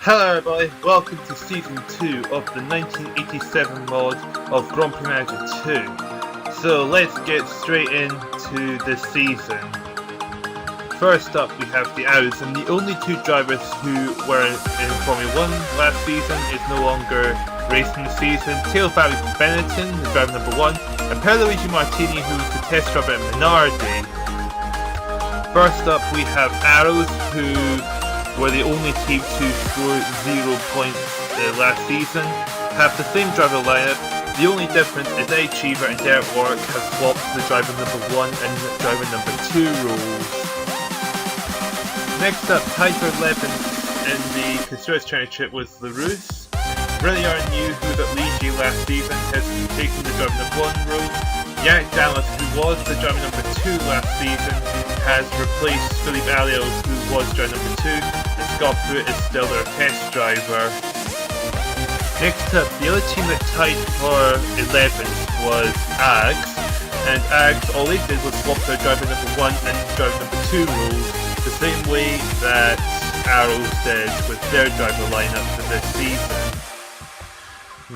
Hello everybody, welcome to Season 2 of the 1987 mod of Grand Prix Minardi 2. So let's get straight into the season. First up we have the Autos, and the only two drivers who were in Formula 1 last season is no longer racing the season. Tail Fabi from Benetton, the driver number 1, and Pierluigi Martini, who was the test driver at Minardi. First up we have Arrows, who were the only team to score 0 points last season, have the same driver lineup. The only difference is Eddie Cheever and Derek Warwick have swapped the driver number 1 and driver number 2 roles. Next up, tied for 11th in the Constructors' Championship was LaRousse. Brilliant New, who was at Ligier last season, has taken the driver number 1 role. Yannick Dallas, who was the driver number 2 last season, has replaced Philippe Alliot, who was driver number 2, and Scott Pruitt is still their test driver. Next up, the other team that tied for 11th was Ags, and Ags, all they did was swap their driver number 1 and driver number 2 roles, the same way that Arrows did with their driver lineup for this season.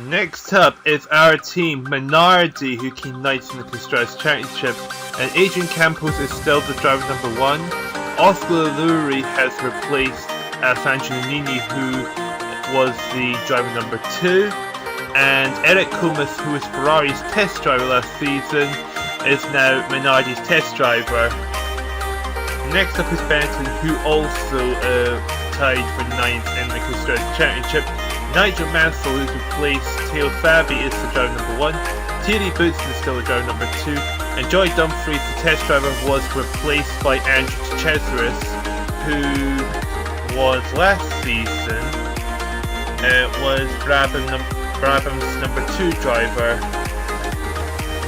Next up is our team, Minardi, who came ninth in the Constructors' Championship, and Adrian Campos is still the driver number 1. Oscar Luri has replaced Alessandro Nini, who was the driver number 2, and Eric Comas, who was Ferrari's test driver last season, is now Minardi's test driver. Next up is Benetton, who also tied for 9th in the Constructors' Championship. Nigel Mansell, who's replaced Tail Fabi, is the driver number 1. Thierry Boutsen is still the driver number 2. And Joy Dumfries, the test driver, was replaced by Andrew Chesris, who was last season was Brabham's number 2 driver.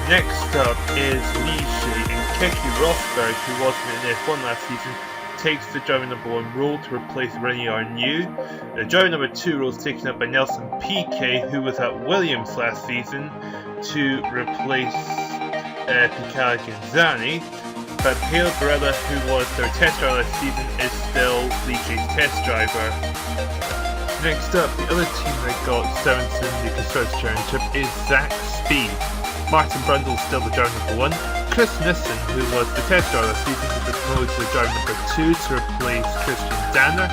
Next up is Ligier, and Keke Rosberg, who wasn't in F1 last season, takes the driver number 1 role to replace Renier New. The driver number 2 role is taken up by Nelson Piquet, who was at Williams last season, to replace Picard Genzani. But Pale Barella, who was their test driver last season, is still Ligier's test driver. Next up, the other team that got 7th in the Constructors' Championship is Zach Speed. Martin Brundle is still the driver number 1. Chris Nissen, who was the test driver last season, has been promoted to driver number 2 to replace Christian Danner.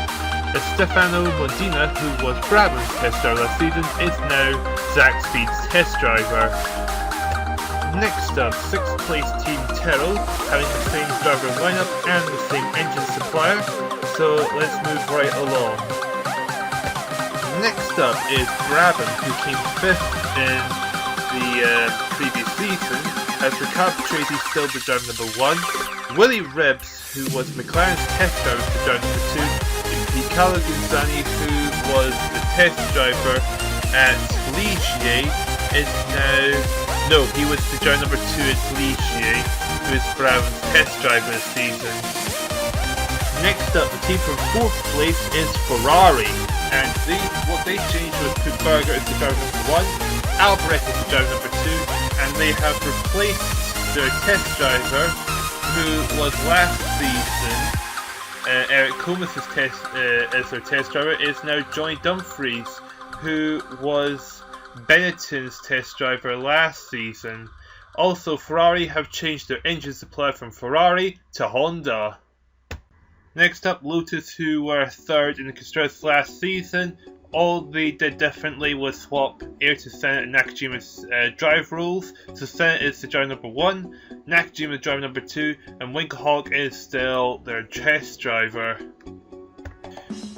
Stefano Modena, who was Brabham's test driver last season, is now Zach Speed's test driver. Next up, 6th place team Tyrrell, having the same driver lineup and the same engine supplier, so let's move right along. Next up is Brabham, who came 5th in the previous season, as Ricardo Patrese is still the driver number 1. Willie Ribbs, who was McLaren's test driver, is the driver number 2. And Picalo Gonzani, who was the test driver at Ligier, is now... No, he was the driver number 2 at Ligier, who is Brown's test driver this season. Next up, the team from 4th place is Ferrari, and what they changed was put Berger as the driver number 1, Albrecht is the driver number 2, and they have replaced their test driver, who was last season, Eric Comas as their test driver, is now Johnny Dumfries, who was Benetton's test driver last season. Also, Ferrari have changed their engine supply from Ferrari to Honda. Next up, Lotus, who were 3rd in the Constructors last season. All they did differently was swap Ayrton Senna and Nakajima's drive roles. So Senna is the driver number 1, Nakajima the driver number 2, and Winkelhock is still their test driver.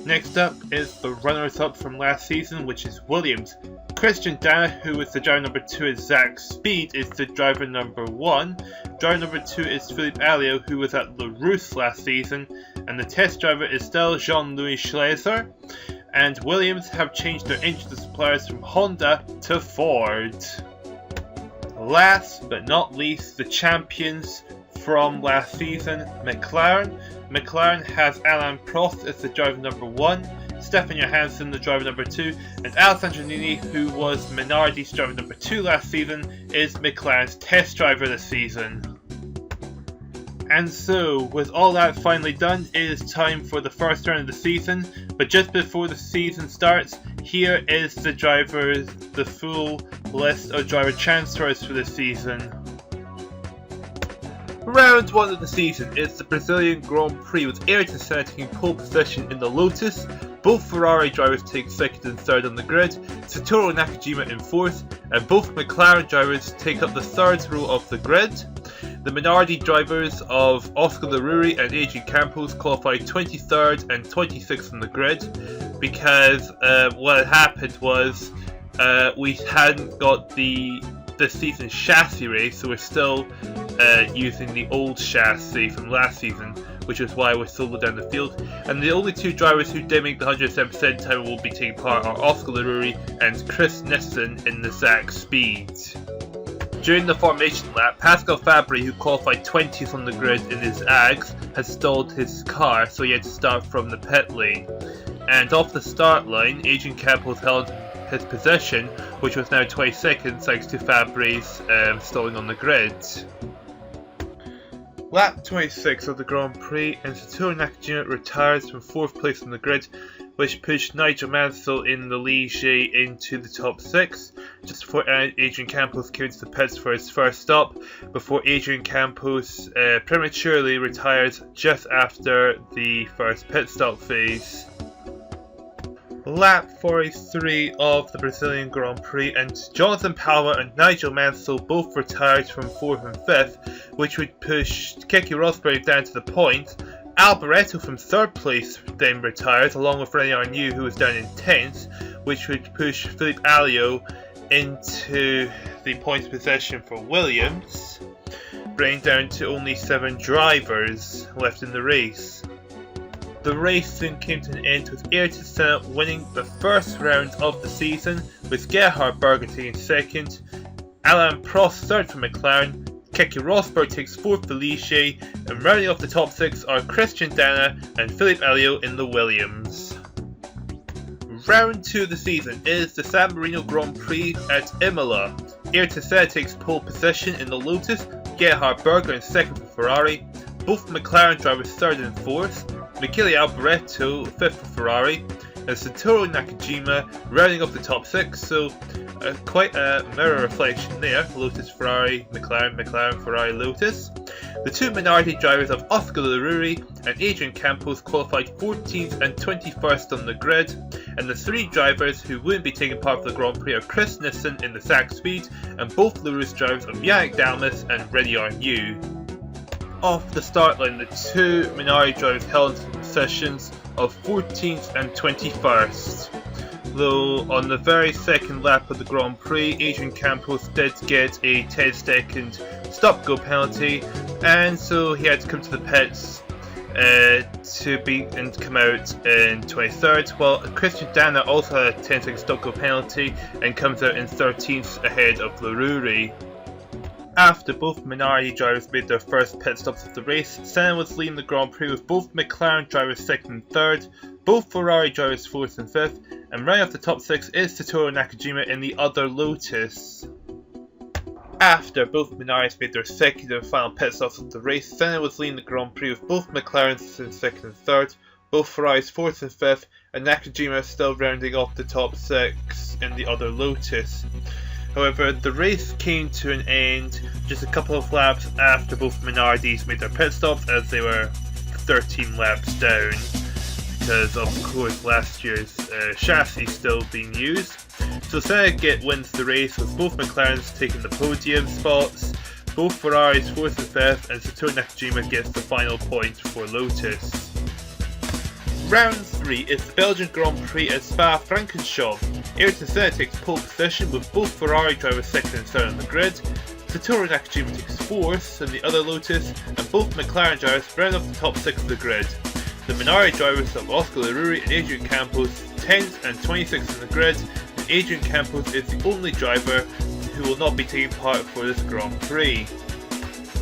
Next up is the runners-up from last season, which is Williams. Christian Danner, who was the driver number 2 at Zach Speed, is the driver number 1. Driver number 2 is Philippe Alliot, who was at LaRousse last season, and the test driver is still Jean-Louis Schleiser. And Williams have changed their engine suppliers from Honda to Ford. Last but not least, the champions from last season, McLaren. McLaren has Alain Prost as the driver number 1, Stefan Johansson the driver number 2, and Alessandro Nini, who was Minardi's driver number 2 last season, is McLaren's test driver this season. And so, with all that finally done, it is time for the first round of the season. But just before the season starts, here is the full list of driver transfers for the season. Round 1 of the season is the Brazilian Grand Prix, with Ayrton Senna taking pole position in the Lotus. Both Ferrari drivers take 2nd and 3rd on the grid, Satoru Nakajima in 4th, and both McLaren drivers take up the 3rd row of the grid. The Minardi drivers of Oscar Laruri and Adrian Campos qualified 23rd and 26th on the grid, because what had happened was we hadn't got the season's chassis race, so we're still using the old chassis from last season, which is why we're so low down the field. And the only two drivers who did make the 107% time will be taking part are Oscar Laruri and Chris Nissen in the Zach Speed. During the formation lap, Pascal Fabry, who qualified 20th on the grid in his AGS, had stalled his car, so he had to start from the pit lane. And off the start line, Adrian Campos held his position, which was now 22nd thanks to Fabry's stalling on the grid. Lap 26 of the Grand Prix, and Satoru Nakajima retires from 4th place on the grid, which pushed Nigel Mansell in the Ligier into the top 6, just before Adrian Campos came to the pits for his first stop, before Adrian Campos prematurely retires just after the first pit stop phase. Lap 43 of the Brazilian Grand Prix, and Jonathan Palmer and Nigel Mansell both retired from 4th and 5th, which would push Keke Rosberg down to the point. Alboreto from 3rd place then retired, along with René Arnoux, who was down in 10th, which would push Philippe Alliot into the points position for Williams, bringing down to only 7 drivers left in the race. The race soon came to an end, with Ayrton Senna winning the first round of the season, with Gerhard Berger taking 2nd, Alain Prost 3rd for McLaren, Keke Rosberg takes 4th for Ligier, and rounding off the top 6 are Christian Dana and Philippe Alliot in the Williams. Round 2 of the season is the San Marino Grand Prix at Imola. Ayrton Senna takes pole position in the Lotus, Gerhard Berger in 2nd for Ferrari, both McLaren drivers 3rd and 4th, Michele Alboreto 5th for Ferrari, and Satoru Nakajima rounding off the top 6, so quite a mirror reflection there. Lotus, Ferrari, McLaren, McLaren, Ferrari, Lotus. The two Minardi drivers of Oscar Laruri and Adrian Campos qualified 14th and 21st on the grid, and the 3 drivers who wouldn't be taking part of the Grand Prix are Chris Nissen in the Zach Speed, and both Lewis drivers of Yannick Dalmas and René Arnoux. Off the start line, the two Minardi drivers held positions of 14th and 21st. Though on the very second lap of the Grand Prix, Adrian Campos did get a 10-second stop-go penalty, and so he had to come to the pits to come out in 23rd, while Christian Dana also had a 10-second stop-go penalty and comes out in 13th ahead of Laruri. After both Minardi drivers made their first pit stops of the race, Senna was leading the Grand Prix with both McLaren drivers 2nd and 3rd, both Ferrari drivers 4th and 5th, and right off the top 6 is Satoru Nakajima in the other Lotus. After both Minardis made their second and final pit stops of the race, Senna was leading the Grand Prix with both McLarens in 2nd and 3rd, both Ferraris 4th and 5th, and Nakajima still rounding off the top 6 in the other Lotus. However, the race came to an end just a couple of laps after both Minardis made their pit stops, as they were 13 laps down, because of course last year's chassis still being used. So Senna wins the race, with both McLarens taking the podium spots, both Ferraris 4th and 5th, and Satoru Nakajima gets the final point for Lotus. Round 3 is the Belgian Grand Prix at Spa-Francorchamps. Ayrton Senna takes pole position with both Ferrari drivers 2nd and 3rd on the grid. Satoru Nakajima takes 4th in the other Lotus, and both McLaren drivers round off the top 6 of the grid. The Minardi drivers of Oscar Laruri and Adrian Campos 10th and 26th on the grid, and Adrian Campos is the only driver who will not be taking part for this Grand Prix.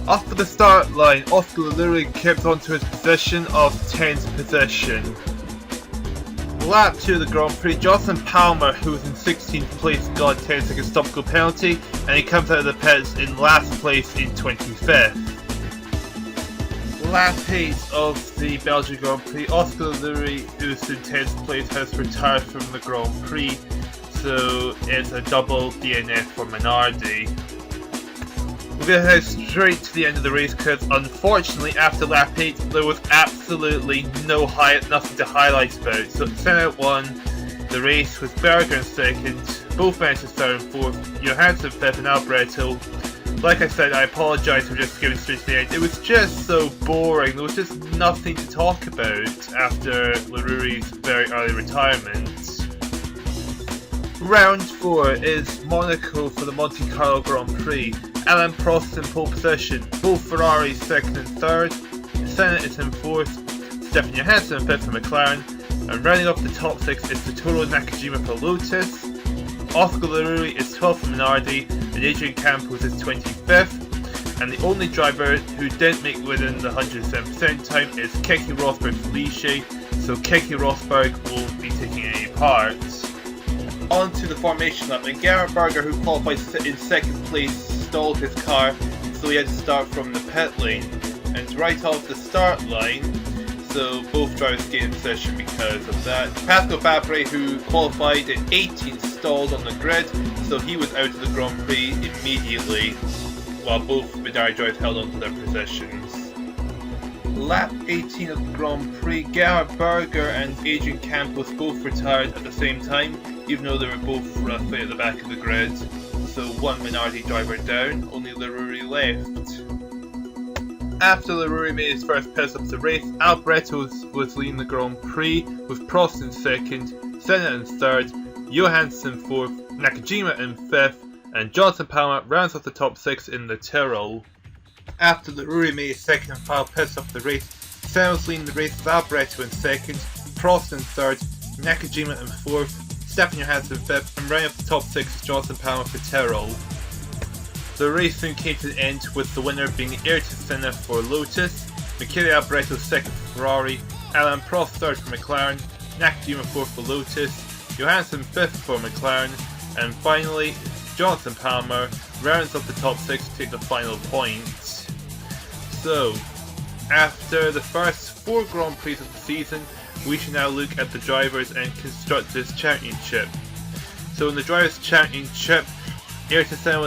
After the start line, Oscar Laruri kept on to his position of 10th position. Lap 2 of the Grand Prix, Jonathan Palmer, who was in 16th place, got a 10-second stop-go penalty, and he comes out of the pits in last place in 25th. Lap 8 of the Belgian Grand Prix, Oscar Lurie, who's in 10th place, has retired from the Grand Prix, so it's a double DNF for Minardi. We're going to head straight to the end of the race because unfortunately after lap 8 there was absolutely nothing to highlight about. So Senna won the race with Berger in second, both managed to start in fourth, Johansson fifth and Alboreto. Like I said, I apologise for just skipping straight to the end. It was just so boring. There was just nothing to talk about after Leruri's very early retirement. Round 4 is Monaco for the Monte Carlo Grand Prix. Alain Prost in pole position, both Ferraris second and third, Senna is in fourth, Stefan Johansson in fifth for McLaren, and rounding up the top 6 is Satoru Nakajima for Lotus. Oscar Lurie is 12th for Minardi, and Adrian Campos is 25th, and the only driver who didn't make within the 107% time is Keke Rosberg for Ligier, so Keke Rosberg won't be taking any part. On to the formation lap, and Gerhard Berger, who qualified in second place, stalled his car, so he had to start from the pit lane. And right off the start line, so both drivers gained position because of that. Pascal Fabre, who qualified in 18th, stalled on the grid, so he was out of the Grand Prix immediately, while both Minardi drivers held on to their positions. Lap 18 of the Grand Prix, Gerhard Berger and Adrian Campos both retired at the same time, even though they were both roughly at the back of the grid. So one Minardi driver down, only Leruri left. After Leruri made his first pit stop of the race, Alboreto was leading the Grand Prix, with Prost in second, Senna in third, Johansson fourth, Nakajima in fifth, and Johnson Palmer rounds off the top 6 in the Tyrrell. After Leruri made his second and final pit stop of the race, Senna was leading the race with Alboreto in second, Prost in third, Nakajima in fourth, Stefan Johansson in fifth, and rounding up the top 6 is Johnson Palmer for Tyrrell. The race soon came to the end, with the winner being Ayrton Senna for Lotus, Michele Alboreto second for Ferrari, Alain Prost third for McLaren, Nakajima fourth for Lotus, Johansson fifth for McLaren, and finally Johnson Palmer rounds up the top 6 to take the final point. So, after the first 4 Grand Prix of the season, we should now look at the Drivers' and Constructors' Championship. So in the Drivers' Championship, Ayrton Senna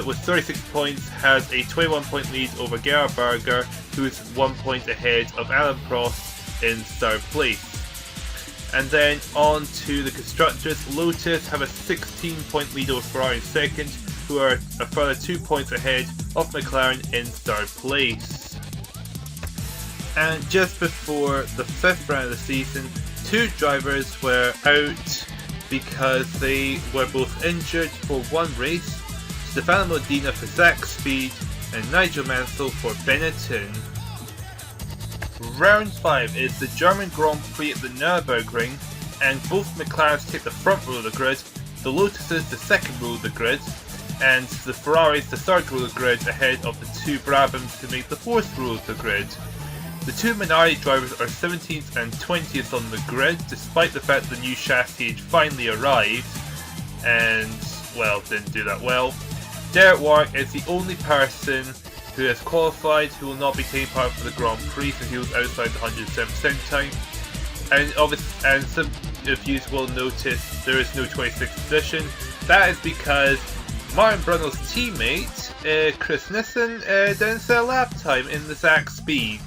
with 36 points has a 21-point lead over Gerhard Berger, who is 1 point ahead of Alain Prost in third place. And then on to the Constructors, Lotus have a 16-point lead over Ferrari in second, who are a further 2 points ahead of McLaren in third place. And just before the 5th round of the season, 2 drivers were out because they were both injured for one race, Stefano Modena for Zach Speed and Nigel Mansell for Benetton. Round 5 is the German Grand Prix at the Nürburgring, and both McLarens take the front row of the grid, the Lotuses the second row of the grid, and the Ferraris the third row of the grid ahead of the 2 Brabhams who make the fourth row of the grid. The 2 Minardi drivers are 17th and 20th on the grid, despite the fact the new chassis finally arrived, and, well, didn't do that well. Derek Warwick is the only person who has qualified who will not be taking part for the Grand Prix since he was outside the 107% time. And some of you will notice there is no 26th position. That is because Martin Brundle's teammate, Chris Nissen, didn't set a lap time in the Zach Speed.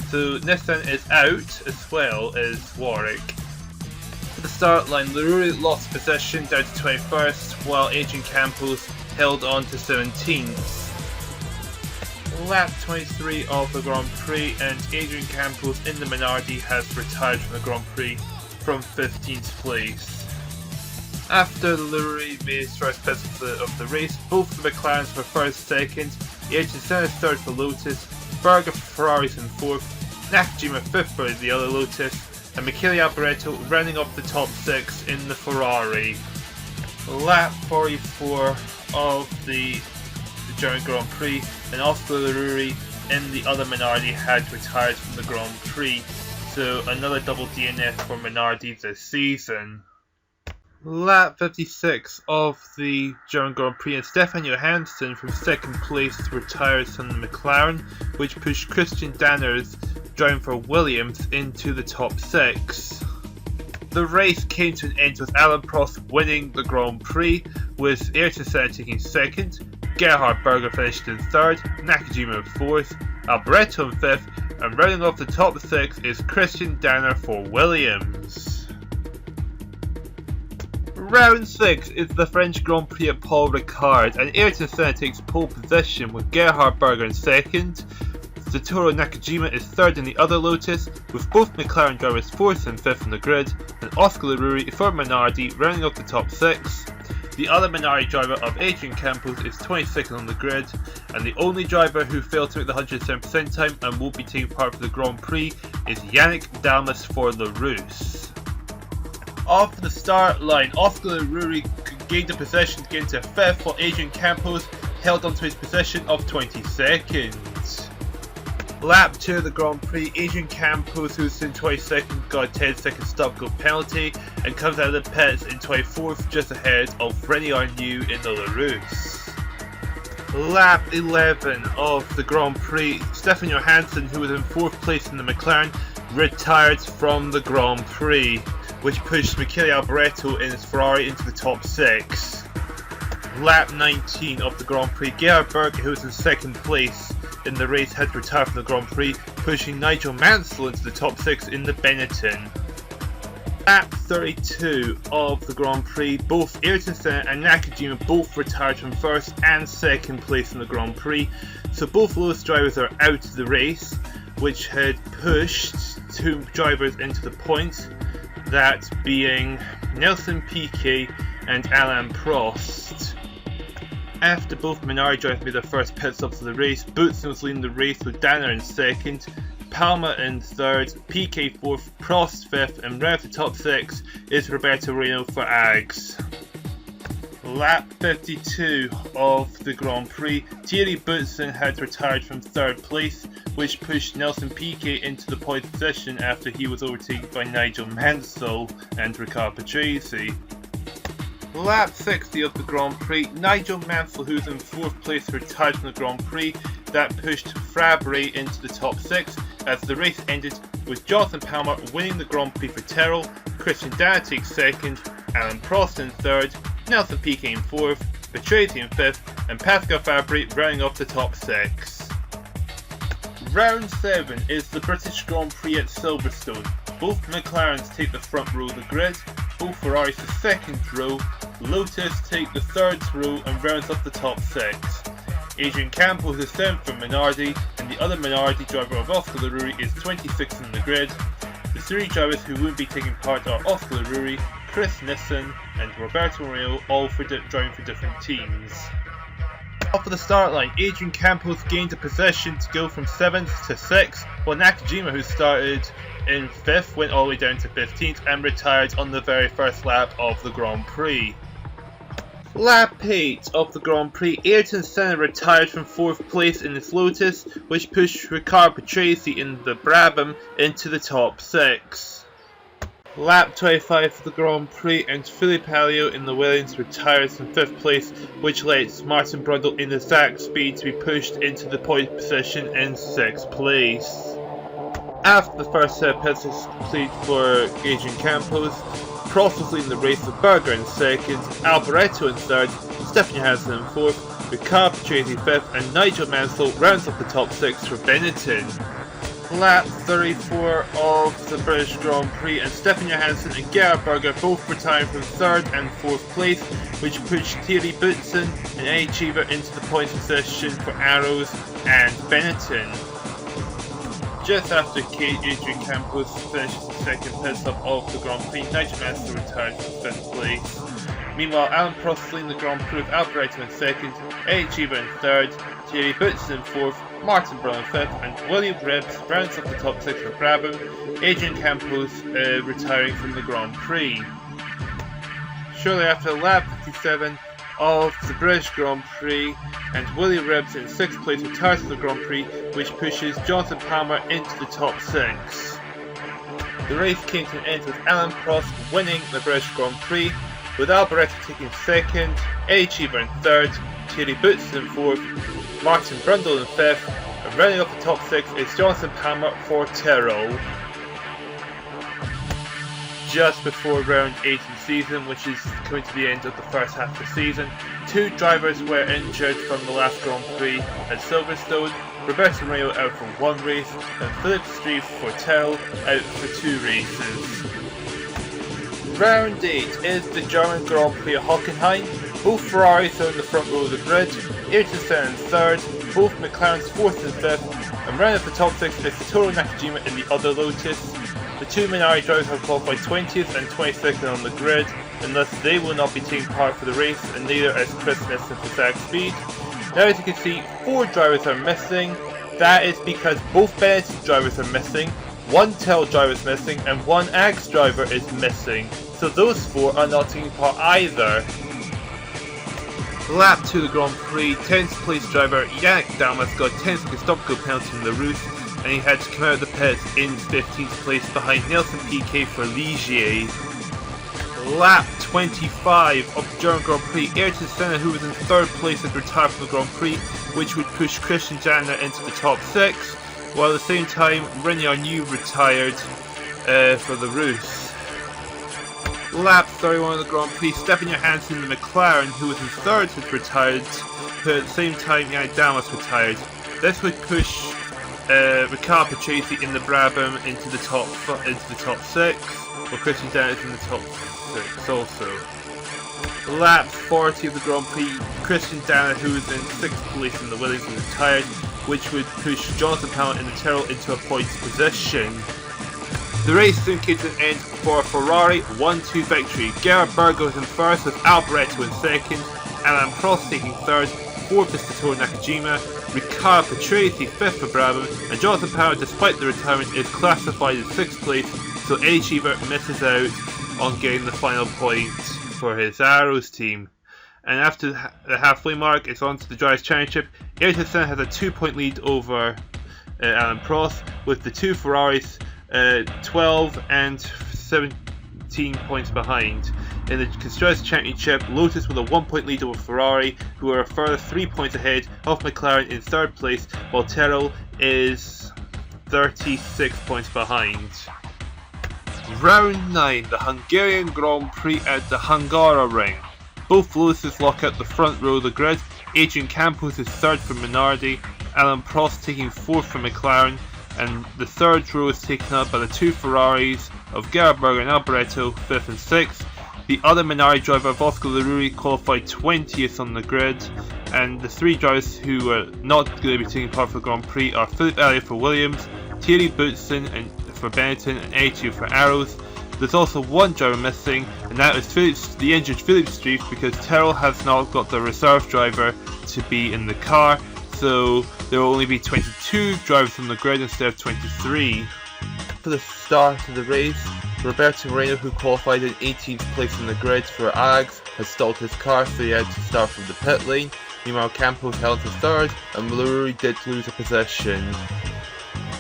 So Nissen is out as well as Warwick. For the start line, Leruri lost position down to 21st, while Adrian Campos held on to 17th. Lap 23 of the Grand Prix, and Adrian Campos in the Minardi has retired from the Grand Prix from 15th place. After Leruri made his first pit of the race, both the McLarens were first, second, Ayrton Senna third for Lotus, Berger for Ferraris in fourth, Nakajima fifth for the other Lotus, and Michele Alboreto rounding up the top 6 in the Ferrari. Lap 44 of the German Grand Prix, and Oscar Leruri in the other Minardi had retired from the Grand Prix, so another double DNF for Minardi this season. Lap 56 of the German Grand Prix, and Stefan Johansson from second place retires from the McLaren, which pushed Christian Danner's driving for Williams into the top 6. The race came to an end with Alain Prost winning the Grand Prix, with Ayrton Senna taking second, Gerhard Berger finished in third, Nakajima in fourth, Alboreto in fifth, and rounding off the top 6 is Christian Danner for Williams. Round 6 is the French Grand Prix at Paul Ricard, and Ayrton Senna takes pole position with Gerhard Berger in second. Satoru Nakajima is third in the other Lotus, with both McLaren drivers 4th and 5th on the grid, and Oscar Laruri for Minardi rounding off the top 6. The other Minardi driver of Adrian Campos is 22nd on the grid, and the only driver who failed to make the 107% time and won't be taking part for the Grand Prix is Yannick Dalmas for La Rousse. Off the start line, Oscar Laruri gained a position to get into 5th, while Adrian Campos held onto his position of 22nd. Lap 2 of the Grand Prix, Adrian Campos, who's in 22nd, got a 10-second stop-go penalty and comes out of the pits in 24th, just ahead of Rennie Arnoux in the La Rousse. Lap 11 of the Grand Prix, Stefan Johansson, who was in 4th place in the McLaren, retired from the Grand Prix, which pushed Michele Alboreto in his Ferrari into the top 6. Lap 19 of the Grand Prix, Gerhard Berger, who was in 2nd place in the race, had to retire from the Grand Prix, pushing Nigel Mansell into the top 6 in the Benetton. Lap 32 of the Grand Prix, both Ayrton Senna and Nakajima both retired from 1st and 2nd place in the Grand Prix, so both Lotus drivers are out of the race, which had pushed 2 drivers into the points, that being Nelson Piquet and Alain Prost. After both Minardi drivers made their first pit stops of the race, Boutsen was leading the race with Danner in 2nd, Palma in 3rd, Piquet 4th, Prost 5th, and round the top 6 is Roberto Reno for Ags. Lap 52 of the Grand Prix, Thierry Boutsen had retired from 3rd place, which pushed Nelson Piquet into the pole position after he was overtaken by Nigel Mansell and Riccardo Patrese. Lap 60 of the Grand Prix, Nigel Mansell, who's in 4th place, retired from the Grand Prix. That pushed Fabry into the top 6 as the race ended with Jonathan Palmer winning the Grand Prix for Terrell, Christian Danner takes 2nd, Alain Prost in 3rd, Nelson Piquet in 4th, Patrese in 5th, and Pascal Fabry rounding off the top 6. Round 7 is the British Grand Prix at Silverstone. Both McLarens take the front row of the grid, both Ferraris the 2nd row, Lotus take the 3rd row and rounds up the top 6. Adrian Campos is 7th from Minardi, and the other Minardi driver of Oscar Laruri is 26th in the grid. The 3 drivers who won't be taking part are Oscar Laruri, Chris Nissen and Roberto Reno, all driving for different teams. Off of the start line, Adrian Campos gained a position to go from 7th to 6th, while Nakajima, who started in 5th, went all the way down to 15th and retired on the very first lap of the Grand Prix. Lap 8 of the Grand Prix, Ayrton Senna retired from 4th place in his Lotus, which pushed Riccardo Patrese in the Brabham into the top 6. Lap 25 of the Grand Prix, and Philippe Alliot in the Williams retires from 5th place, which lets Martin Brundle in the Zach Speed to be pushed into the point position in 6th place. After the first set of pits was complete for Adrian Campos, Prost was leading the race with Berger in 2nd, Alboreto in 3rd, Stefan Johansson in 4th, Riccardo Patrese 5th, and Nigel Mansell rounds up the top 6 for Benetton. Lap 34 of the British Grand Prix, and Stefan Johansson and Gerhard Berger both retired from 3rd and 4th place, which pushed Thierry Boutsen and Eddie Cheever into the points position for Arrows and Benetton. Just after Adrian Campos finishes the 2nd pit stop of the Grand Prix, Nigel Mansell retired from 5th place. Meanwhile, Alain Prost leading the Grand Prix with Alboreto in 2nd, Eddie Cheever in 3rd, Thierry Boutsen in 4th, Martin Brundle in 5th, and William Ribbs rounds up the top 6 for Brabham, Adrian Campos retiring from the Grand Prix. Shortly after lap 57 of the British Grand Prix, and William Ribbs in 6th place retires from the Grand Prix, which pushes Jonathan Palmer into the top 6. The race came to an end with Alain Prost winning the British Grand Prix, with Alboreto taking second, Eddie Cheever in third, Thierry Boutsen in fourth, Martin Brundle in fifth, and rounding up the top six is Jonathan Palmer for Tyrrell. Just before round 8 of the season, which is coming to the end of the first half of the season, 2 drivers were injured from the last Grand Prix at Silverstone. Roberto Moreno out for 1 race, and Philip Street for Tyrrell out for 2 races. Round 8 is the German Grand Prix at Hockenheim. Both Ferraris are in the front row of the grid, Ayrton Senna in third, both McLarens 4th and 5th, and round up the top 6 is Satoru Nakajima in the other Lotus. The 2 Minardi drivers have qualified 20th and 22nd on the grid, and thus they will not be taking part for the race, and neither is Chris Nissen for Zach Speed. Now, as you can see, 4 drivers are missing. That is because both Benetton drivers are missing, 1 Tell driver is missing, and 1 Axe driver is missing. So those 4 are not taking part either. Lap 2 of the Grand Prix, 10th place driver Yannick Damas got 10th stop go penalty in the Rousse, and he had to come out of the pits in 15th place behind Nelson Piquet for Ligier. Lap 25 of the German Grand Prix, Ayrton Senna, who was in 3rd place, had retired from the Grand Prix, which would push Christian Janner into the top 6, while at the same time René Arnoux retired for the Rousse. Lap 31 of the Grand Prix, Stefan Johansson, the McLaren, who was in 3rd, had retired, but at the same time Yannick Damas retired. This would push Riccardo Patrese in the Brabham into the top 6, while Christian Janner is in the top 6 also. Lap 40 of the Grand Prix, Christian Janner, who was in 6th place in the Williams, retired, which would push Jonathan Palmer in the Tyrrell into a points position. The race soon came to an end for a Ferrari 1-2 victory. Gerhard Berger was in first with Alboreto in second, Alain Prost taking third, fourth is Satoru Nakajima, Riccardo Patrese 5th for Brabham, and Jonathan Palmer, despite the retirement, is classified in 6th place, so Eddie Cheever misses out on getting the final point for his Arrows team. And after the halfway mark, it's on to the Drivers' Championship. Ayrton Senna has a 2-point lead over Alain Prost, with the 2 Ferraris 12 and 17 points behind. In the Constructors' Championship, Lotus with a 1-point lead over Ferrari, who are a further 3 points ahead of McLaren in 3rd place, while Tyrrell is 36 points behind. Round 9, the Hungarian Grand Prix at the Hungaroring. Both Lotuses lock out the front row of the grid. Adrian Campos is 3rd for Minardi, Alain Prost taking 4th for McLaren, and the 3rd row is taken up by the 2 Ferraris of Gerhard Berger and Alboreto, 5th and 6th. The other Minardi driver, Bosco Leruri, qualified 20th on the grid, and the 3 drivers who are not going to be taking part for the Grand Prix are Philippe Elliott for Williams, Thierry Boutsen for Benetton, and Eddie for Arrows. There's also 1 driver missing, and that is the injured Philip Street, because Tyrrell has not got the reserve driver to be in the car, so there will only be 22 drivers on the grid instead of 23. For the start of the race, Roberto Moreno, who qualified in 18th place in the grid for Ags, had stalled his car, so he had to start from the pit lane. Meanwhile, Campos held to 3rd, and Leruri did lose a position.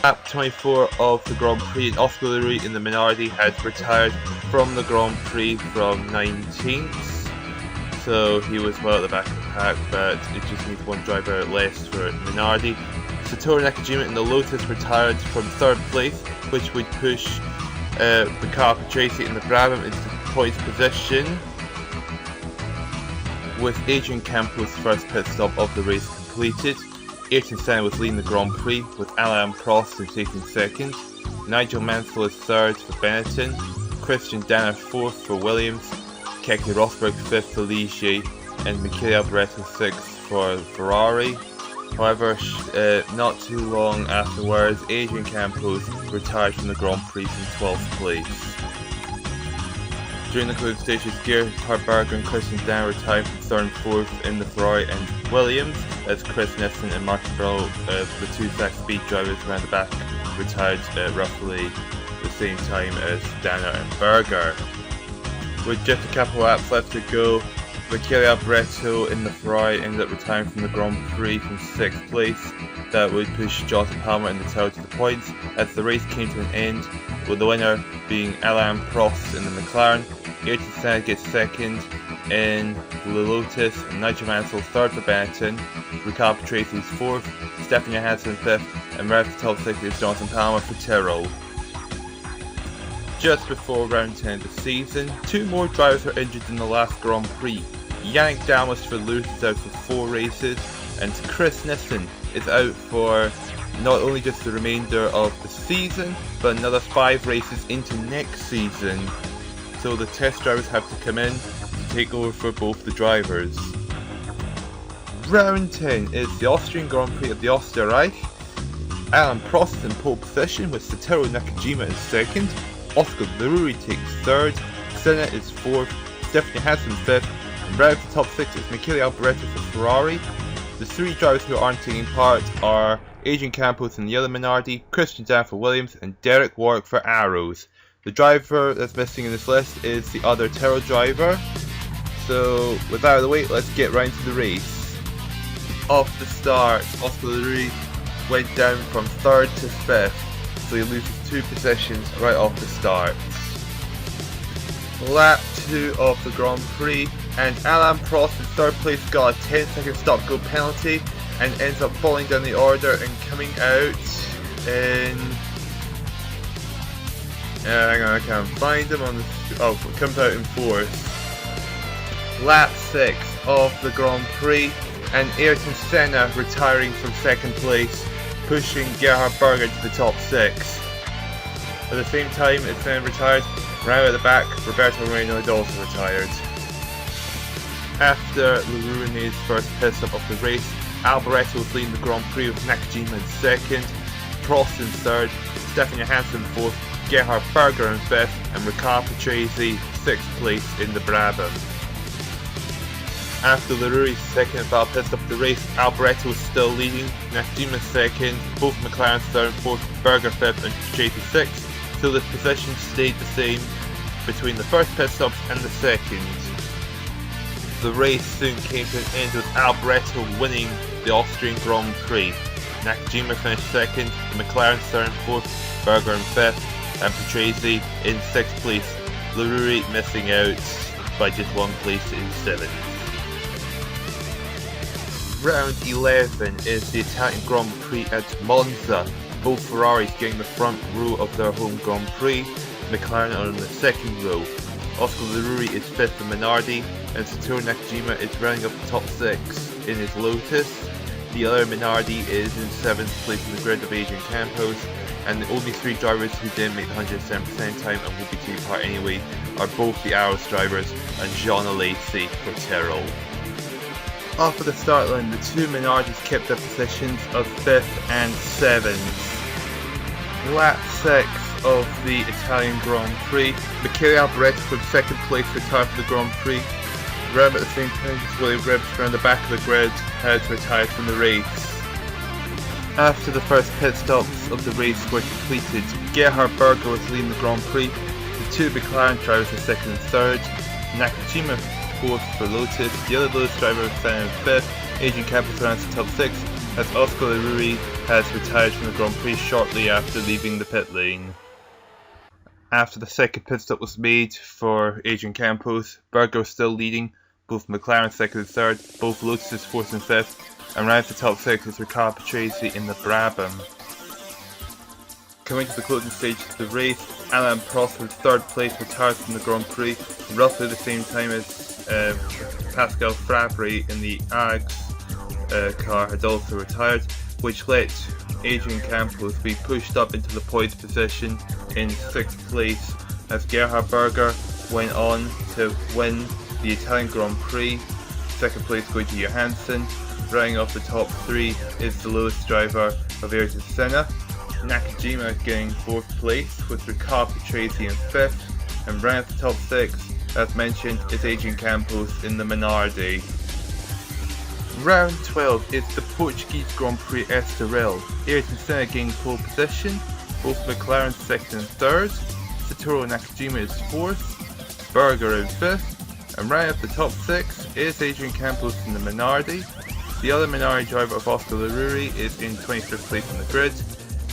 Lap 24 of the Grand Prix, and Oscar Leruri in the Minardi had retired from the Grand Prix from 19th. So he was well at the back of the pack, but it just needs 1 driver less for Minardi. Satoru Nakajima in the Lotus retired from 3rd place, which would push Riccardo Patrese in the Brabham into the points position, with Adrian Campos' first pit stop of the race completed. Ayrton Senna was leading the Grand Prix, with Alain Prost taking 2nd. Nigel Mansell is 3rd for Benetton, Christian Janner 4th for Williams, Keke Rosberg 5th for Ligier, and Michele Alboreto 6th for Ferrari. However, not too long afterwards, Adrian Campos retired from the Grand Prix from 12th place. During the closing stages, Gerhard Berger and Christian Janner retired from 3rd and 4th in the Ferrari and Williams, as Chris Nissen and Martin Brundle, the 2 Zach Speed drivers around the back, retired roughly the same time as Janner and Berger. With just a couple of laps left to go, Michele Alboreto in the Ferrari ended up retiring from the Grand Prix from 6th place. That would push Jonathan Palmer in the Tyrrell to the points, as the race came to an end, with the winner being Alain Prost in the McLaren. Ayrton Senna gets second in the Lotus, Nigel Mansell third for Benetton, Riccardo Patrese fourth, Stefan Johansson fifth, and right at the top six is Jonathan Palmer for Tyrrell. Just before round 10 of the season, two more drivers were injured in the last Grand Prix. Yannick Dalmas for Lewis is out for 4 races, and Chris Nissen is out for not only just the remainder of the season, but another 5 races into next season. So the test drivers have to come in to take over for both the drivers. Round 10 is the Austrian Grand Prix of the Österreich. Alain Prost is in pole position with Satoru Nakajima in second. Oscar Leruri takes third, Senna is fourth, Stefan Johansson fifth, and right at the top 6 is Michele Alboreto for Ferrari. The 3 drivers who aren't taking part are Adrian Campos in the yellow Minardi, Christian Zhang for Williams, and Derek Warwick for Arrows. The driver that's missing in this list is the other Tyrrell driver. So with that out of the way, let's get right into the race. Off the start, Oscar Leruri went down from 3rd to 5th. So he loses 2 positions right off the start. Lap 2 of the Grand Prix, and Alain Prost in 3rd place got a 10-second stop-go penalty and ends up falling down the order and coming out in... hang on, I can't find him on the... oh, comes out in 4th. Lap 6 of the Grand Prix, and Ayrton Senna retiring from 2nd place, pushing Gerhard Berger to the top 6. At the same time as Senna retired, round at the back, Roberto Moreno had also retired. After Leruri's first pit stop of the race, Alboreto was leading the Grand Prix with Nakajima in 2nd, Prost in 3rd, Stefan Johansson 4th, Gerhard Berger in 5th, and Riccardo Patrese 6th place in the Brabham. After Leruri's second and final pit stop of the race, Alboreto was still leading, Nakajima 2nd, both McLaren 3rd and 4th, Berger 5th and Patrese 6th, so the position stayed the same between the first pit stops and the second. The race soon came to an end with Alboreto winning the Austrian Grand Prix. Nakajima finished 2nd, the McLaren 3rd and 4th, Berger in 5th, and Patrese in 6th place, Leruri missing out by just 1 place in 7th. Round 11 is the Italian Grand Prix at Monza. Both Ferraris getting the front row of their home Grand Prix, McLaren are on the second row. Oscar Leruri is 5th in Minardi, and Satoru Nakajima is rounding up the top 6 in his Lotus. The other Minardi is in 7th place in the grid of Adrian Campos, and the only 3 drivers who didn't make the 107% time and will be taking part anyway are both the Arrows drivers and Jean Alesi for Tyrrell. Off of the start line, the 2 Minardis kept their positions of 5th and 7th. Lap 6 of the Italian Grand Prix, Michele Alboreto from 2nd place retired for the Grand Prix. Around at the same time as Willie Ribbs around the back of the grid had retired from the race. After the first pit stops of the race were completed, Gerhard Berger was leading the Grand Prix, the 2 McLaren drivers were 2nd and 3rd, Nakajima 4th for Lotus, the other Lotus driver was 7th and 5th, Adrian Campos around the top 6, as Oscar Leruri has retired from the Grand Prix shortly after leaving the pit lane. After the second pit stop was made for Adrian Campos, Berger was still leading, both McLaren 2nd and 3rd, both Lotuses 4th and 5th, and round the top 6 is Riccardo Patrese in the Brabham. Coming to the closing stage of the race, Alain Prost with 3rd place retired from the Grand Prix, roughly the same time as Pascal Fabry in the AGS car had also retired, which let Adrian Campos be pushed up into the points position in 6th place as Gerhard Berger went on to win the Italian Grand Prix. 2nd place going to Johansson. Rounding off the top 3 is the Lotus driver of Ayrton Senna. Nakajima getting 4th place with Riccardo Patrese in 5th, and round the top 6, as mentioned, is Adrian Campos in the Minardi. Round 12 is the Portuguese Grand Prix Estoril. Ayrton Senna gaining pole position, both McLaren 2nd and 3rd, Satoru Nakajima is 4th, Berger in 5th, and round up the top 6 is Adrian Campos in the Minardi. The other Minardi driver of Oscar Leruri is in 25th place on the grid.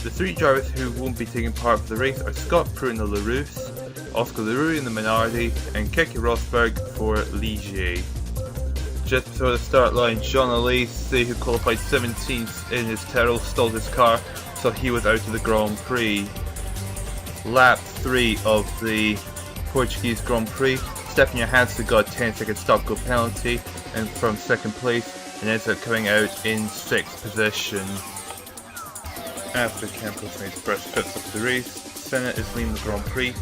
The 3 drivers who won't be taking part for the race are Scott Pruitt in the Larousse, Oscar Leroux in the Minardi, and Keke Rosberg for Ligier. Just before the start line, Jean Alesi, who qualified 17th in his Tyrrell, stalled his car, so he was out of the Grand Prix. Lap 3 of the Portuguese Grand Prix, Stefan Johansson got a 10-second stop-go penalty and from second place and ends up coming out in 6th position. After Campos made his first pit stop of the race, Senna is leading the Grand Prix,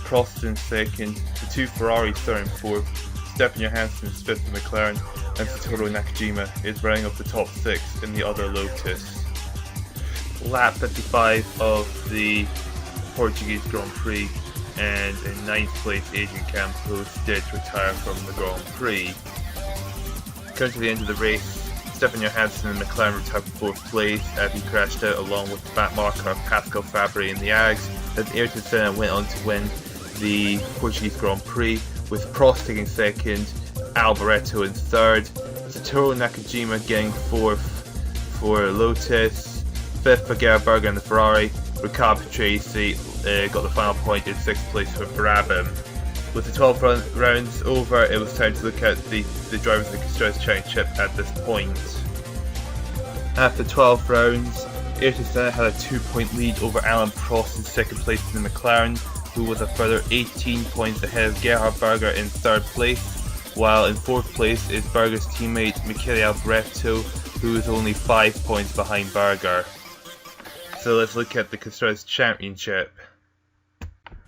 Prost in second, the two Ferraris third and fourth, Stefan Johansson is fifth in McLaren, and Satoru Nakajima is running up the top 6 in the other Lotus. Lap 55 of the Portuguese Grand Prix, and in 9th place Adrian Campos did retire from the Grand Prix. Coming to the end of the race, Stefan Johansson and McLaren retired from 4th place as he crashed out along with the back marker Pascal Fabry in the Ags, as Ayrton Senna went on to win the Portuguese Grand Prix, with Prost taking 2nd, Alboreto in 3rd, Satoru Nakajima getting 4th for Lotus, 5th for Gerhard Berger in the Ferrari, Riccardo Patrese got the final point in 6th place for Brabham. With the 12 rounds over, it was time to look at the drivers of the Constructors' Championship at this point. After 12 rounds, Ayrton Senna had a 2-point lead over Alain Prost in 2nd place in the McLaren, who was a further 18 points ahead of Gerhard Berger in 3rd place, while in 4th place is Berger's teammate Michele Alboreto, who is only 5 points behind Berger. So let's look at the Constructors' Championship.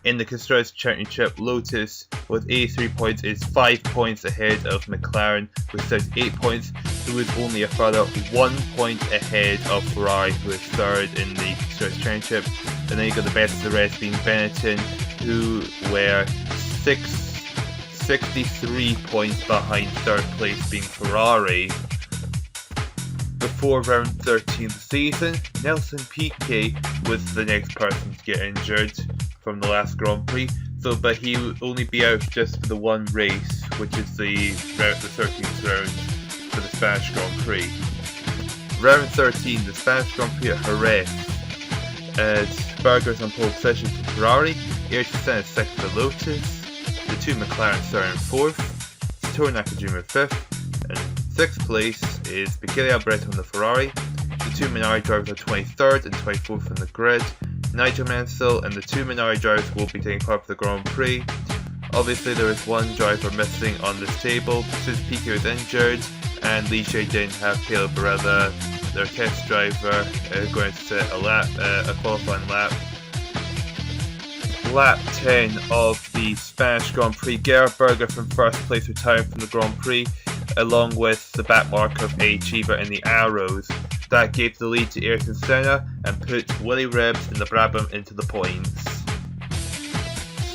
In the Constructors' Championship, Lotus with 83 points is 5 points ahead of McLaren with 78 points, who is only a further 1 point ahead of Ferrari, who is 3rd in the Constructors' Championship. And then you got the best of the rest being Benetton, who were 63 points behind 3rd place being Ferrari. Before round 13 of the season, Nelson Piquet was the next person to get injured from the last Grand Prix, but he will only be out just for the one race, which is the 13th round for the Spanish Grand Prix. Round 13, the Spanish Grand Prix at Jerez. Berger's on pole position for Ferrari, Ayrton Senna is 2nd for Lotus, the two McLaren 3rd and 4th, Satoru Nakajima 5th, and 6th place is Michele Alboreto on the Ferrari. The two Minardi drivers are 23rd and 24th on the grid. Nigel Mansell and the two Minardi drivers will be taking part of the Grand Prix. Obviously there is one driver missing on this table since Piquet was injured, and Ligier didn't have Caleb Barella, their test driver, going to set a qualifying lap. Lap 10 of the Spanish Grand Prix, Gerhard Berger from 1st place retiring from the Grand Prix, along with the back marker of A. Cheever in the arrows. That gave the lead to Ayrton Senna and put Willy Rebs and the Brabham into the points.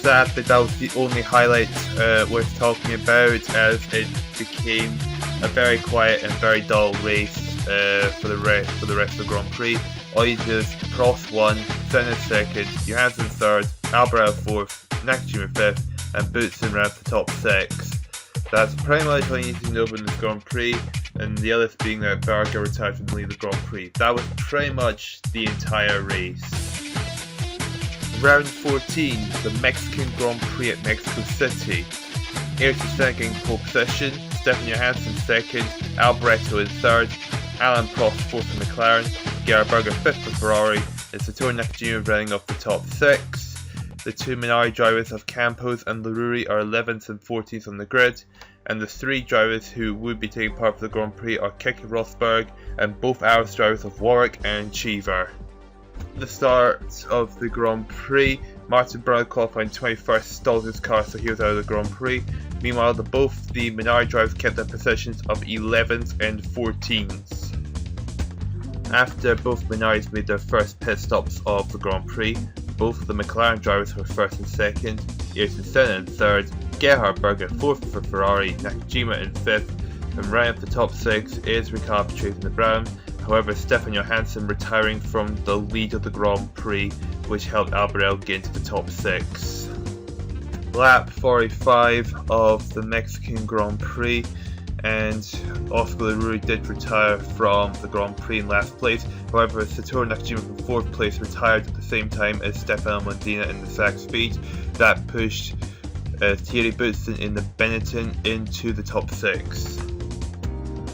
Sadly, that was the only highlight worth talking about, as it became a very quiet and very dull race for the rest of the Grand Prix. All you do is Prost 1, Senna 2nd, Johansson 3rd, Alboreto 4th, Nakajima 5th, and Boutsen ran the top 6. That's pretty much all you need to know about this Grand Prix, and the other being that Berger retired from the lead of the Grand Prix. That was pretty much the entire race. Round 14, the Mexican Grand Prix at Mexico City. Ayrton Senna getting pole position, Stefan Johansson 2nd, Alboreto in 3rd, Alain Prost 4th for McLaren, Gerhard Berger 5th for Ferrari, and Satoru Nakajima running off the top 6. The two Minardi drivers of Campos and Leroux are 11th and 14th on the grid, and the three drivers who would be taking part of the Grand Prix are Keke Rosberg and both Irish drivers of Warwick and Cheever. At the start of the Grand Prix, Martin Brundle qualifying 21st stalled his car, so he was out of the Grand Prix. Meanwhile, both the Minardi drivers kept their positions of 11th and 14th. After both Minardis made their first pit stops of the Grand Prix, both of the McLaren drivers were 1st and 2nd, Ayrton Senna in 3rd, Gerhard Berger 4th for Ferrari, Nakajima in 5th, and right up the top 6 is Riccardo Patrese in the Brown. However, Stefan Johansson retiring from the lead of the Grand Prix, which helped Alboreto get into the top 6. Lap 45 of the Mexican Grand Prix. and Oscar Leroy did retire from the Grand Prix in last place. However, Satoru Nakajima from 4th place retired at the same time as Stefano Mondina in the Sac Speed. That pushed Thierry Boutsen in the Benetton into the top 6.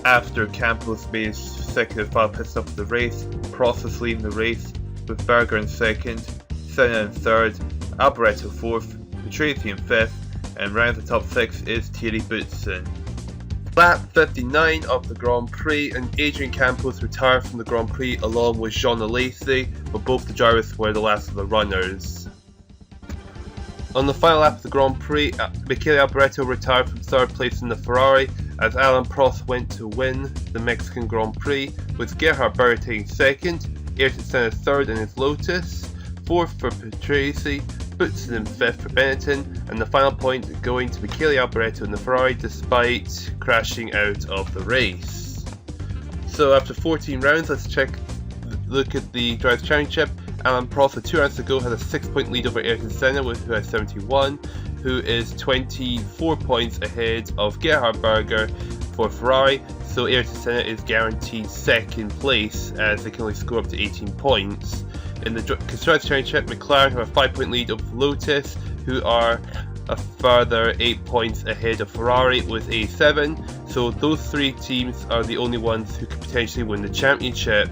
After Campos made his second and final pit stop of the race, Prost was leading the race with Berger in 2nd, Senna in 3rd, Alboreto 4th, Patrese in 5th, and rounding the top 6 is Thierry Boutsen. Lap 59 of the Grand Prix, and Adrian Campos retired from the Grand Prix along with Jean Alesi, but both the drivers were the last of the runners. On the final lap of the Grand Prix, Michele Alboreto retired from 3rd place in the Ferrari as Alain Prost went to win the Mexican Grand Prix, with Gerhard Berger taking 2nd, Ayrton Senna 3rd in his Lotus, 4th for Patrese, Boutsen in 5th for Benetton, and the final point going to Michele Alboreto in the Ferrari despite crashing out of the race. So after 14 rounds, let's look at the Drivers' Championship. Alain Prost with 2 rounds to go has a 6-point lead over Ayrton Senna, who has 71, who is 24 points ahead of Gerhard Berger for Ferrari, so Ayrton Senna is guaranteed 2nd place as they can only score up to 18 points. In the Constructors' Championship, McLaren have a 5-point lead over Lotus, who are a further 8 points ahead of Ferrari with a 7, so those 3 teams are the only ones who could potentially win the championship.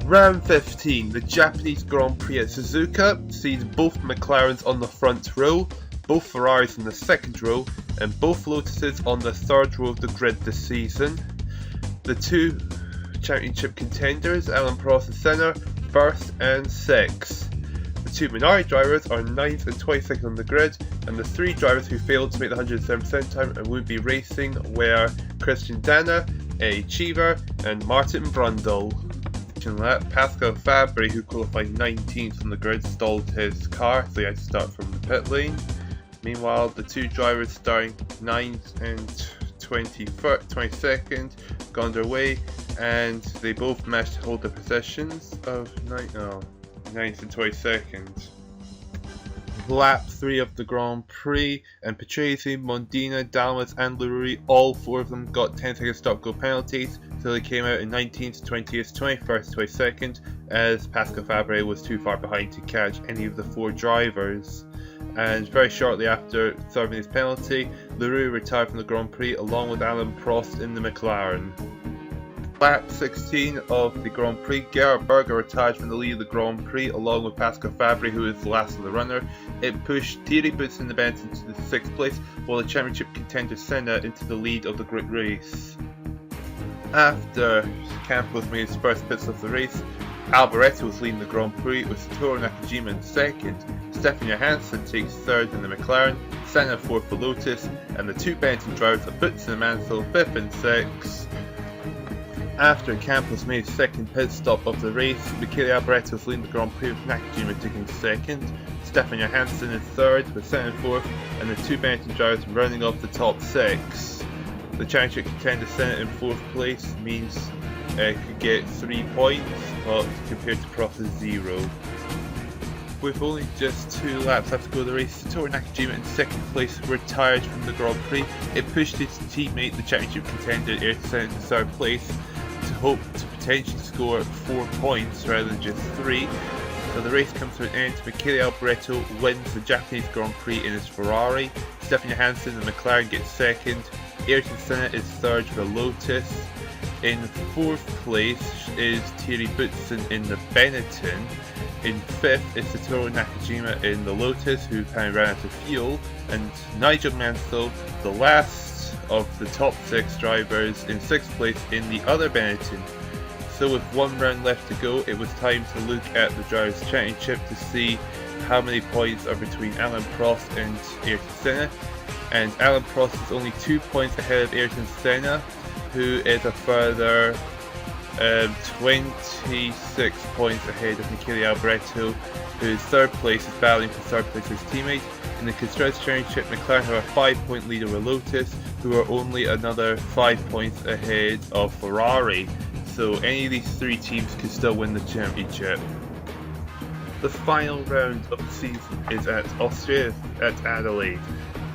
Round 15, the Japanese Grand Prix at Suzuka sees both McLarens on the front row, both Ferraris in the 2nd row, and both Lotuses on the 3rd row of the grid this season. The 2 championship contenders, Alain Prost and Senna, 1st and 6th. The 2 Minardi drivers are 9th and 22nd on the grid, and the 3 drivers who failed to make the 107% time and would be racing were Christian Dana, Eddie Cheever, and Martin Brundle. Pascal Fabry, who qualified 19th on the grid, stalled his car, so he had to start from the pit lane. Meanwhile, the 2 drivers starting 9th and 22nd got underway, and they both managed to hold their positions of 9th and 22nd. Lap 3 of the Grand Prix, and Patrese, Mondina, Dalmas and Leroy, all 4 of them got 10-second stop-go penalties, so they came out in 19th, 20th, 21st, 22nd, as Pascal Fabry was too far behind to catch any of the 4 drivers. And very shortly after serving his penalty, Leroy retired from the Grand Prix along with Alain Prost in the McLaren. Lap 16 of the Grand Prix, Gerhard Berger retired from the lead of the Grand Prix along with Pascal Fabry, who is the last of the runner. It pushed Thierry Boutsen in the Benetton into the 6th place, while the championship contender Senna into the lead of the grid race. After Campos made his first pit stop of the race, Alboreto was leading the Grand Prix with Satoru Nakajima in 2nd, Stefan Johansson takes 3rd in the McLaren, Senna 4th for Lotus, and the 2 Benetton drivers of Boutsen and Mansell 5th and 6th. After Campos made his 2nd pit stop of the race, Michele Alboreto was leading the Grand Prix with Nakajima taking 2nd, Stefan Johansson in 3rd with Senna in 4th, and the 2 Benetton drivers running off the top 6. The championship contender Senna in 4th place means could get 3 points, but compared to Prost's 0. With only just 2 laps left to go of the race, Satoru Nakajima in 2nd place retired from the Grand Prix. It pushed his teammate, the championship contender Ayrton Senna, into 3rd place to hope to potentially score 4 points rather than just 3. So the race comes to an end. Michele Alboreto wins the Japanese Grand Prix in his Ferrari. Stefan Johansson and McLaren gets 2nd. Ayrton Senna is 3rd for Lotus. In 4th place is Thierry Boutsen in the Benetton. In 5th is Satoru Nakajima in the Lotus, who kind of ran out of fuel. And Nigel Mansell, the last of the top 6 drivers, in 6th place in the other Benetton. So with 1 round left to go, it was time to look at the Drivers' Championship to see how many points are between Alain Prost and Ayrton Senna. And Alain Prost is only 2 points ahead of Ayrton Senna, who is a further 26 points ahead of Michele Alboreto, whose 3rd place is battling for 3rd place with his teammate. In the Constructors' Championship, McLaren have a 5-point lead over Lotus, who are only another 5 points ahead of Ferrari. So any of these 3 teams could still win the championship. The final round of the season is at Austria, at Adelaide.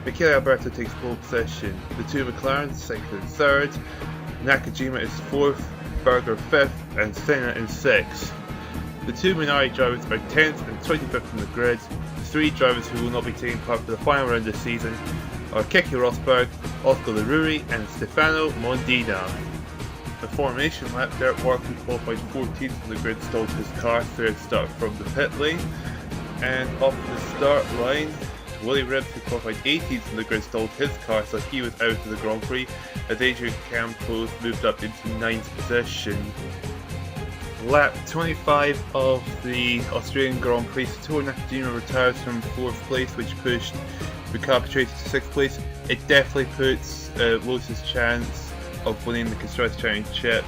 Michele Alberto takes pole position. The two McLarens, second and third. Nakajima is fourth, Berger fifth, and Senna in sixth. The two Minardi drivers are 10th and 25th in the grid. The three drivers who will not be taking part for the final round this season are Keke Rosberg, Oscar Leruri, and Stefano Mondina. The formation lap, Derek Warren qualified 14th in the grid, stalled his car through start from the pit lane. And off the start line, Willie Ribbs, who qualified 18th in the grid, stalled his car, so he was out of the Grand Prix, as Adrian Campos moved up into 9th position. Lap 25 of the Australian Grand Prix, Satoru Nakajima retires from 4th place, which pushed Riccardo Patrese to 6th place. It definitely puts Lewis's chance of winning the Constructors' Championship,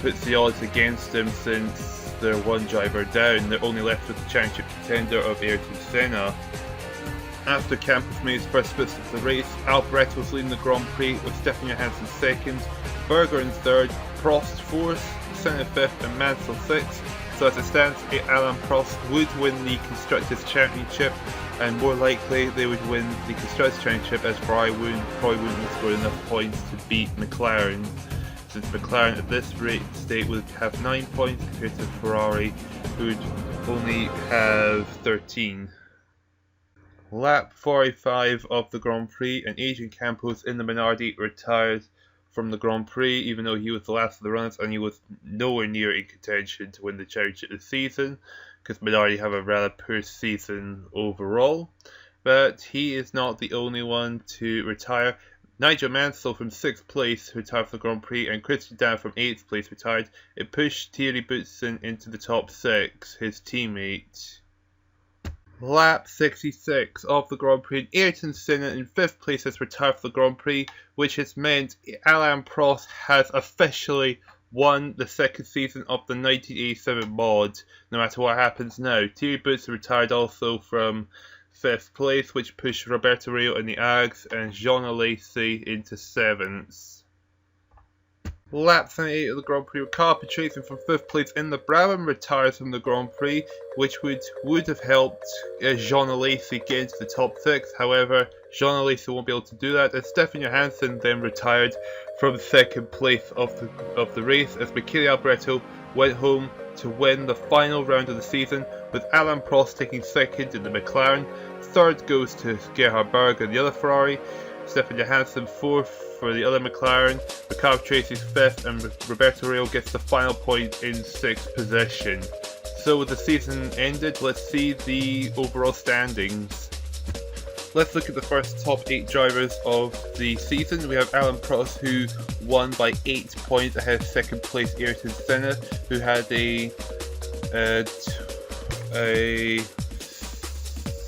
puts the odds against him since they're one driver down. They're only left with the championship contender of Ayrton Senna. After Campos made his first splits of the race, Alboreto was leading the Grand Prix with Stefan Johansson second, Berger in third, Prost fourth, Senna fifth, and Mansell sixth. So as it stands, Alain Prost would win the Constructors' Championship, and more likely they would win the Constructors' Championship, as Ferrari probably wouldn't score enough points to beat McLaren, since McLaren at this rate state would have 9 points compared to Ferrari, who would only have 13. Lap 45 of the Grand Prix, and Adrian Campos in the Minardi retired from the Grand Prix, even though he was the last of the runners and he was nowhere near in contention to win the championship this season, because Minardi have a rather poor season overall. But he is not the only one to retire. Nigel Mansell from 6th place retired from the Grand Prix, and Christian Damm from 8th place retired. It pushed Thierry Boutsen into the top 6, his teammate. Lap 66 of the Grand Prix, and Ayrton Senna in 5th place has retired from the Grand Prix, which has meant Alain Prost has officially won the second season of the 1987 mod, no matter what happens now. Thierry Boutsen retired also from 5th place, which pushed Roberto Rio in the Ags and Jean Alesi into 7th. Lap 78 of the Grand Prix, Riccardo Patrese from 5th place in the Brabham retires from the Grand Prix, which would have helped Jean Alesi get into the top 6. However, Jean Alesi won't be able to do that, and Stefan Johansson then retired from 2nd place of the race, as Michele Alboreto went home to win the final round of the season, with Alain Prost taking 2nd in the McLaren. 3rd goes to Gerhard Berger and the other Ferrari. Stefan Johansson 4th for the other McLaren, Riccardo Patrese 5th, and Roberto Rio gets the final point in 6th position. So with the season ended, let's see the overall standings. Let's look at the first top 8 drivers of the season. We have Alain Prost, who won by 8 points ahead of 2nd place Ayrton Senna, who had a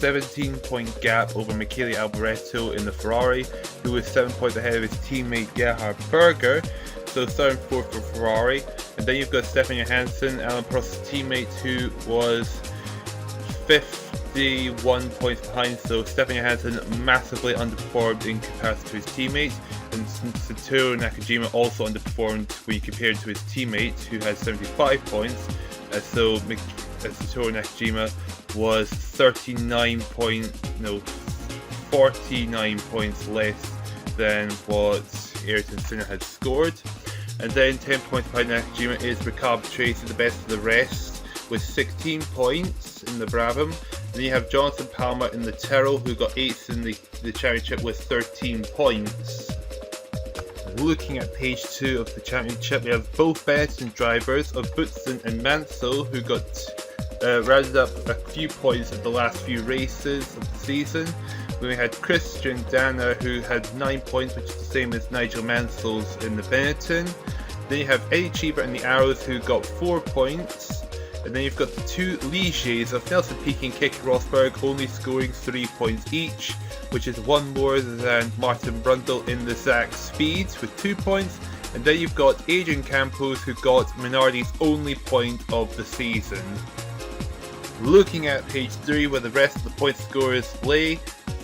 17-point gap over Michele Alboreto in the Ferrari, who was 7 points ahead of his teammate Gerhard Berger, so 3rd and 4th for Ferrari. And then you've got Stefan Johansson, Alain Prost's teammate, who was 51 points behind, so Stefan Johansson massively underperformed in comparison to his teammate, and Satoru Nakajima also underperformed when you compare to his teammate, who had 75 points, so Satoru Nakajima was 49 points less than what Ayrton Senna had scored. And then 10 points behind Nakajima is Riccardo Patrese, the best of the rest, with 16 points in the Brabham. Then you have Jonathan Palmer in the Tyrrell, who got 8th in the championship with 13 points. Looking at page 2 of the championship, we have both Benetton drivers of Boutsen and Mansell, who got rounded up a few points at the last few races of the season. We had Christian Danner, who had 9 points, which is the same as Nigel Mansell's in the Benetton. Then you have Eddie Cheever in the Arrows, who got 4 points. And then you've got the two Ligiers of Nelson Piquet and Keke Rosberg, only scoring 3 points each, which is one more than Martin Brundle in the Zach Speed with 2 points. And then you've got Adrian Campos, who got Minardi's only point of the season. Looking at page 3, where the rest of the point scorers lay,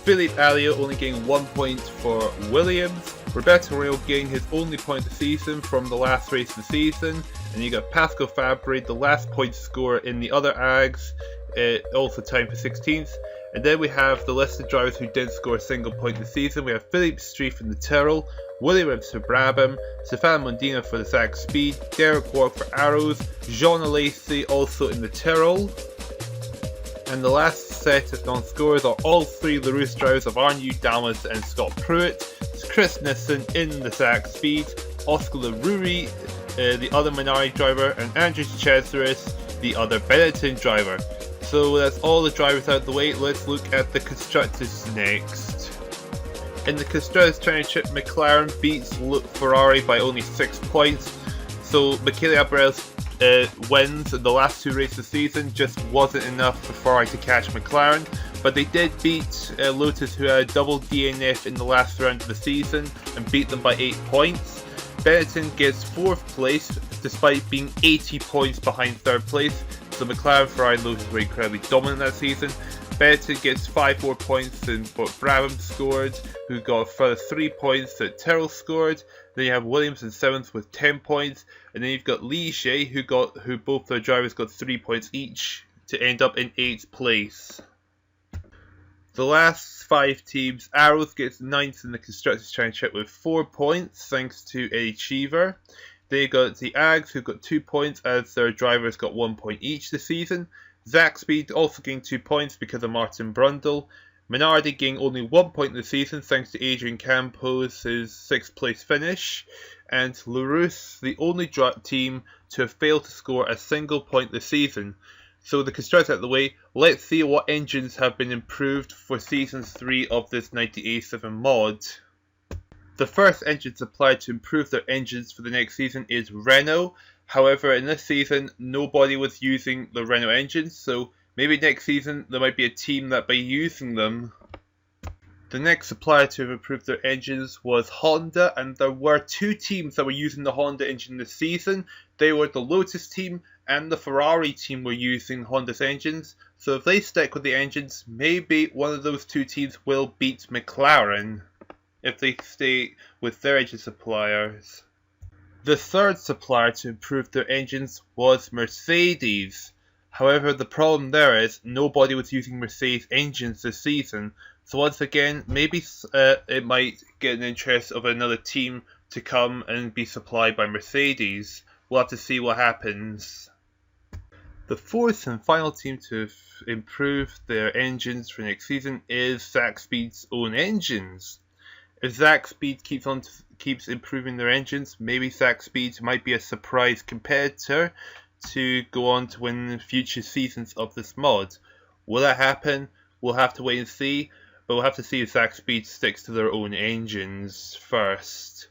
Philippe Alliot only getting 1 point for Williams, Roberto Rio getting his only point of the season from the last race of the season, and you got Pascal Fabry, the last point scorer in the other AGs, also timed for 16th, And then we have the list of drivers who didn't score a single point this season. We have Philippe Street in the Tyrrell, Willie Ribs for Brabham, Stefan Mondino for the Zach Speed, Derek Ward for Arrows, Jean Alesi also in the Tyrrell. And the last set of non-scorers are all three Larousse drivers of Arnaud Damas and Scott Pruitt. It's Chris Nissen in the Zach Speed, Oscar Laruri, the other Minardi driver, and Andrew Chesaris, the other Benetton driver. So that's all the drivers out of the way. Let's look at the constructors next. In the Constructors' Championship, McLaren beats Ferrari by only 6 points. So Michele Abreu's wins in the last 2 races of the season just wasn't enough for Ferrari to catch McLaren. But they did beat Lotus, who had a double DNF in the last round of the season, and beat them by 8 points. Benetton gets 4th place despite being 80 points behind 3rd place. So McLaren, Ferrari, and Lotus were incredibly dominant that season. Benetton gets 5 more points than what Brabham scored, who got a further 3 points that Tyrrell scored. Then you have Williams in 7th with 10 points, and then you've got Ligier, who both their drivers got 3 points each to end up in 8th place. The last 5 teams, Arrows gets 9th in the Constructors' Championship with 4 points thanks to Eddie Cheever. They got the Ags, who got 2 points as their drivers got 1 point each this season. Zach Speed also gained 2 points because of Martin Brundle. Minardi gained only 1 point this season thanks to Adrian Campos' 6th place finish. And Larousse, the only team to have failed to score a single point this season. So the constructors out of the way, let's see what engines have been improved for Season 3 of this 90A7 mod. The first engine supplied to improve their engines for the next season is Renault. However, in this season, nobody was using the Renault engines, so maybe next season there might be a team that by using them. The next supplier to have improved their engines was Honda, and there were 2 teams that were using the Honda engine this season. They were the Lotus team and the Ferrari team were using Honda's engines, so if they stick with the engines, maybe one of those 2 teams will beat McLaren if they stay with their engine suppliers. The third supplier to improve their engines was Mercedes. However, the problem there is nobody was using Mercedes engines this season, so once again, maybe it might get an interest of another team to come and be supplied by Mercedes. We'll have to see what happens. The fourth and final team to have improved their engines for next season is Zach Speed's own engines. If Zach Speed keeps improving their engines, maybe Zach Speed might be a surprise competitor to go on to win future seasons of this mod. Will that happen? We'll have to wait and see, but we'll have to see if Zach Speed sticks to their own engines first.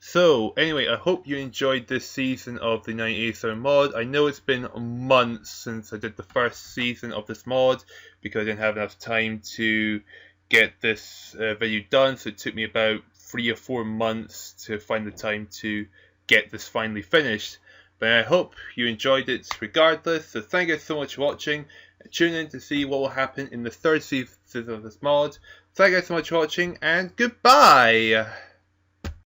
So, anyway, I hope you enjoyed this season of the 98 mod. I know it's been months since I did the first season of this mod because I didn't have enough time to get this video done, so it took me about 3 or 4 months to find the time to get this finally finished. But I hope you enjoyed it regardless, so thank you so much for watching. Tune in to see what will happen in the third season of this mod. Thank you so much for watching, and goodbye!